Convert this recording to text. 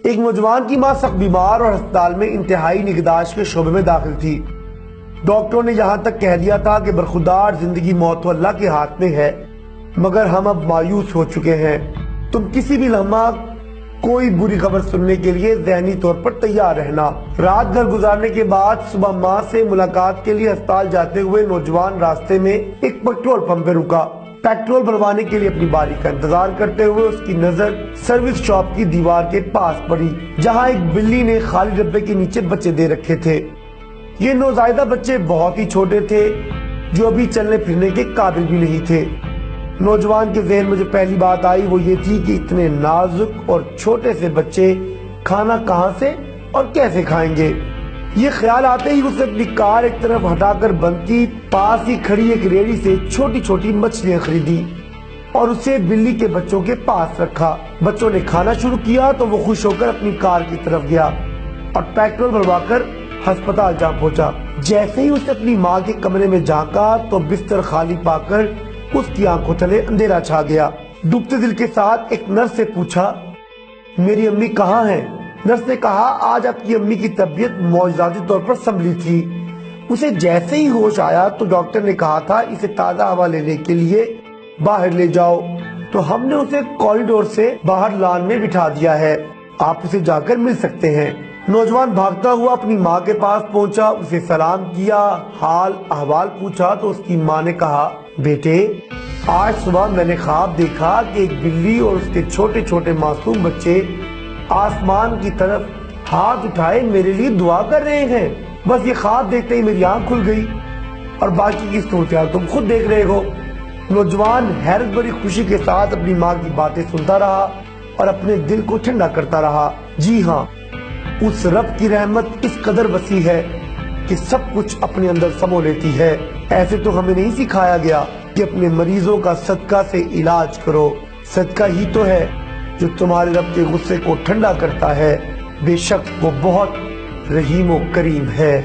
ایک نوجوان کی ماں سخت بیمار اور ہسپتال میں انتہائی نگہداشت کے شعبے میں داخل تھی۔ ڈاکٹروں نے یہاں تک کہہ دیا تھا کہ برخودار زندگی موت تو اللہ کے ہاتھ میں ہے، مگر ہم اب مایوس ہو چکے ہیں۔ تم کسی بھی لمحہ کوئی بری خبر سننے کے لیے ذہنی طور پر تیار رہنا۔ رات گھر گزارنے کے بعد صبح ماں سے ملاقات کے لیے ہسپتال جاتے ہوئے نوجوان راستے میں ایک پیٹرول پمپ پہ رکا۔ پیٹرول بھروانے کے لیے اپنی باری کا انتظار کرتے ہوئے اس کی نظر سروس شاپ کی دیوار کے پاس پڑی، جہاں ایک بلی نے خالی ڈبے کے نیچے بچے دے رکھے تھے۔ یہ نوزائیدہ بچے بہت ہی چھوٹے تھے، جو ابھی چلنے پھرنے کے قابل بھی نہیں تھے۔ نوجوان کے ذہن میں جو پہلی بات آئی وہ یہ تھی کہ اتنے نازک اور چھوٹے سے بچے کھانا کہاں سے اور کیسے کھائیں گے۔ یہ خیال آتے ہی اسے اپنی کار ایک طرف ہٹا کر بند کی، پاس ہی کھڑی ایک ریڑھی سے چھوٹی چھوٹی مچھلیاں خریدی اور اسے بلی کے بچوں کے پاس رکھا۔ بچوں نے کھانا شروع کیا تو وہ خوش ہو کر اپنی کار کی طرف گیا اور پیٹرول بھروا کر ہسپتال جا پہنچا۔ جیسے ہی اسے اپنی ماں کے کمرے میں جھانکا تو بستر خالی پا کر اس کی آنکھوں تلے اندھیرا چھا گیا۔ ڈوبتے دل کے ساتھ ایک نرس سے پوچھا، میری امی کہاں ہیں؟ نرس نے کہا، آج آپ کی امی کی طبیعت معجزاتی طور پر سنبھلی تھی۔ اسے جیسے ہی ہوش آیا تو ڈاکٹر نے کہا تھا اسے تازہ ہوا لینے کے لیے باہر لے جاؤ، تو ہم نے اسے کوریڈور سے باہر لان میں بٹھا دیا ہے، آپ اسے جا کر مل سکتے ہیں۔ نوجوان بھاگتا ہوا اپنی ماں کے پاس پہنچا، اسے سلام کیا، حال احوال پوچھا تو اس کی ماں نے کہا، بیٹے آج صبح میں نے خواب دیکھا کہ ایک بلی اور اس کے چھوٹے چھوٹے معصوم بچے آسمان کی طرف ہاتھ اٹھائے میرے لیے دعا کر رہے ہیں۔ بس یہ خواب دیکھتے ہی میری آنکھ کھل گئی اور باقی کی صورتحال تم خود دیکھ رہے ہو۔ نوجوان حیرت بھری خوشی کے ساتھ اپنی ماں کی باتیں سنتا رہا اور اپنے دل کو ٹھنڈا کرتا رہا۔ جی ہاں، اس رب کی رحمت اس قدر وسیع ہے کہ سب کچھ اپنے اندر سمو لیتی ہے۔ ایسے تو ہمیں نہیں سکھایا گیا کہ اپنے مریضوں کا صدقہ سے علاج کرو، صدقہ ہی تو ہے جو تمہارے رب کے غصے کو ٹھنڈا کرتا ہے۔ بے شک وہ بہت رحیم و کریم ہے۔